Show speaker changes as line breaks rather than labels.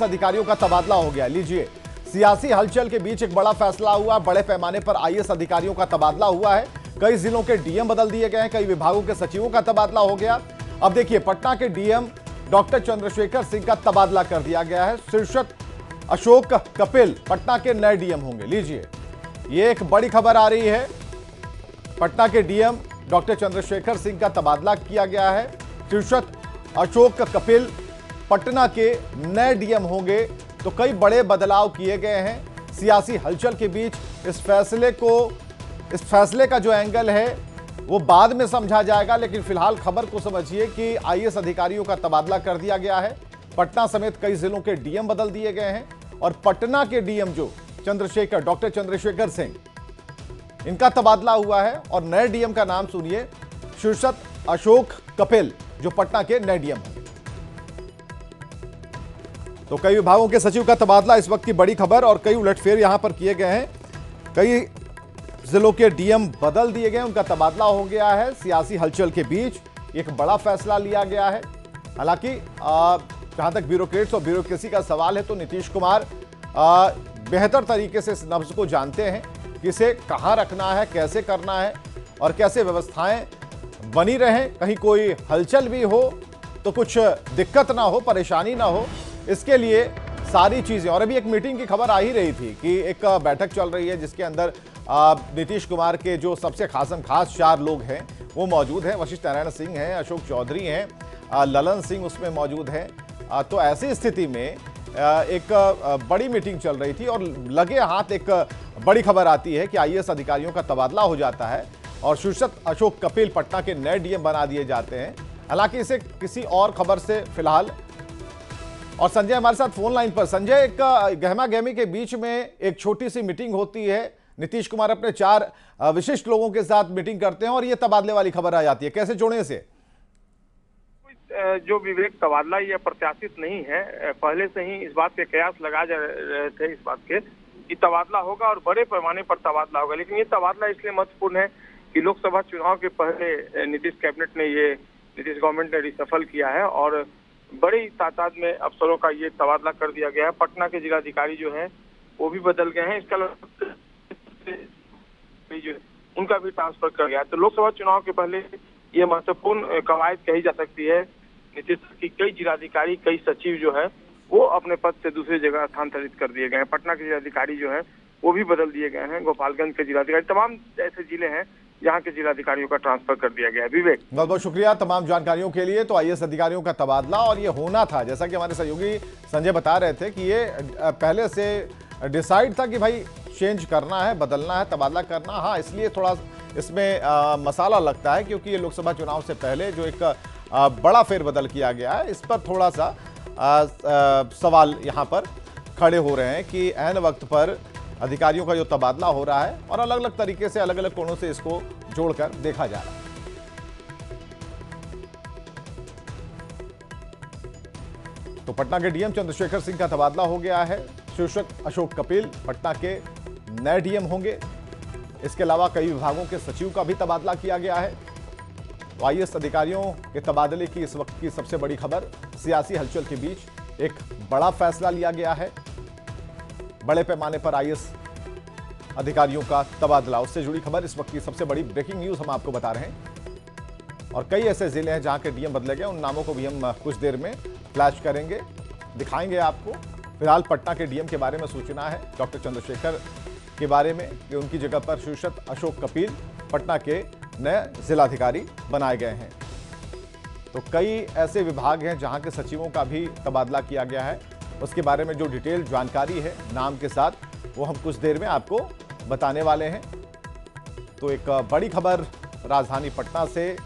अधिकारियों का तबादला हो गया। लीजिए, सियासी हलचल के बीच एक बड़ा फैसला हुआ। बड़े पैमाने पर आईएएस अधिकारियों का तबादला हुआ है। कई जिलों के डीएम बदल दिए गए हैं, कई विभागों के सचिवों का तबादला हो गया। अब देखिए, पटना के डीएम डॉक्टर चंद्रशेखर सिंह का तबादला कर दिया गया है। शीर्षक अशोक कपिल पटना के नए डीएम होंगे। लीजिए, ये एक बड़ी खबर आ रही है। पटना के डीएम डॉक्टर चंद्रशेखर सिंह का तबादला किया गया है। शीर्षक अशोक कपिल पटना के नए डीएम होंगे। तो कई बड़े बदलाव किए गए हैं। सियासी हलचल के बीच इस फैसले का जो एंगल है वो बाद में समझा जाएगा, लेकिन फिलहाल खबर को समझिए कि आईएएस अधिकारियों का तबादला कर दिया गया है। पटना समेत कई जिलों के डीएम बदल दिए गए हैं और पटना के डीएम जो डॉक्टर चंद्रशेखर सिंह, इनका तबादला हुआ है और नए डीएम का नाम सुनिए, शीर्षक अशोक कपिल, जो पटना के नए डीएम होंगे। तो कई विभागों के सचिव का तबादला इस वक्त की बड़ी खबर, और कई उलटफेर यहां पर किए गए हैं। कई जिलों के डीएम बदल दिए गए, उनका तबादला हो गया है। सियासी हलचल के बीच एक बड़ा फैसला लिया गया है। हालांकि जहां तक ब्यूरोक्रेट्स और ब्यूरोक्रेसी का सवाल है, तो नीतीश कुमार बेहतर तरीके से इस नब्ज को जानते हैं कि इसे कहां रखना है, कैसे करना है और कैसे व्यवस्थाएं बनी रहें, कहीं कोई हलचल भी हो तो कुछ दिक्कत ना हो, परेशानी ना हो। इसके लिए सारी चीजें, और अभी एक मीटिंग की खबर आ ही रही थी कि एक बैठक चल रही है जिसके अंदर नीतीश कुमार के जो सबसे खास 4 लोग हैं वो मौजूद हैं। वशिष्ठ नारायण सिंह हैं, अशोक चौधरी हैं, ललन सिंह उसमें मौजूद हैं। तो ऐसी स्थिति में एक बड़ी मीटिंग चल रही थी और लगे हाथ एक बड़ी खबर आती है कि आईएएस अधिकारियों का तबादला हो जाता है और शीर्षक अशोक कपिल पटना के नए डीएम बना दिए जाते हैं। हालांकि इसे किसी और खबर से फिलहाल, और संजय हमारे साथ फोन लाइन पर। संजय, एक गहमा गहमी के बीच में एक छोटी सी मीटिंग होती है, नीतीश कुमार अपने 4 विशिष्ट लोगों के साथ मीटिंग करते हैं और ये तबादले वाली खबर आ जाती है, कैसे जोड़ने से?
जो विवेक तबादला ये प्रत्याशित नहीं है, पहले से ही इस बात के कयास लगा जा रहे थे इस बात के कि तबादला होगा और बड़े पैमाने पर तबादला होगा। लेकिन ये तबादला इसलिए महत्वपूर्ण है कि लोकसभा चुनाव के पहले नीतीश गवर्नमेंट ने रिसफल किया है और बड़ी तादाद में अफसरों का ये तबादला कर दिया गया है। पटना के जिलाधिकारी जो हैं वो भी बदल गए हैं, इसका उनका भी ट्रांसफर कर गया है। तो लोकसभा चुनाव के पहले ये महत्वपूर्ण कवायद कही जा सकती है नीतीश की। कई जिलाधिकारी, कई सचिव जो है वो अपने पद से दूसरी जगह स्थानांतरित कर दिए गए हैं। पटना के जिलाधिकारी जो है वो भी बदल दिए गए हैं। गोपालगंज के जिलाधिकारी, तमाम ऐसे जिले हैं जहां के जिलाधिकारियों का ट्रांसफर कर दिया गया है। विवेक,
बहुत बहुत शुक्रिया तमाम जानकारियों के लिए। तो आईएएस अधिकारियों का तबादला, और ये होना था, जैसा कि हमारे सहयोगी संजय बता रहे थे कि ये पहले से डिसाइड था कि भाई चेंज करना है, बदलना है, तबादला करना। हाँ, इसलिए थोड़ा इसमें मसाला लगता है क्योंकि ये लोकसभा चुनाव से पहले जो एक बड़ा फेरबदल किया गया है, इस पर थोड़ा सा सवाल यहाँ पर खड़े हो रहे हैं कि ऐन वक्त पर अधिकारियों का जो तबादला हो रहा है और अलग अलग तरीके से, अलग अलग कोणों से इसको जोड़कर देखा जा रहा है। तो पटना के डीएम चंद्रशेखर सिंह का तबादला हो गया है। शीर्षक अशोक कपिल पटना के नए डीएम होंगे। इसके अलावा कई विभागों के सचिव का भी तबादला किया गया है। तो आईएएस अधिकारियों के तबादले की इस वक्त की सबसे बड़ी खबर, सियासी हलचल के बीच एक बड़ा फैसला लिया गया है। बड़े पैमाने पर आईएएस अधिकारियों का तबादला, उससे जुड़ी खबर, इस वक्त की सबसे बड़ी ब्रेकिंग न्यूज हम आपको बता रहे हैं। और कई ऐसे जिले हैं जहां के डीएम बदले गए, उन नामों को भी हम कुछ देर में फ्लैश करेंगे, दिखाएंगे आपको। फिलहाल पटना के डीएम के बारे में सूचना है, डॉक्टर चंद्रशेखर के बारे में, कि उनकी जगह पर शीर्षक अशोक कपिल पटना के नए जिलाधिकारी बनाए गए हैं। तो कई ऐसे विभाग हैं जहां के सचिवों का भी तबादला किया गया है। उसके बारे में जो डिटेल जानकारी है नाम के साथ, वो हम कुछ देर में आपको बताने वाले हैं। तो एक बड़ी खबर राजधानी पटना से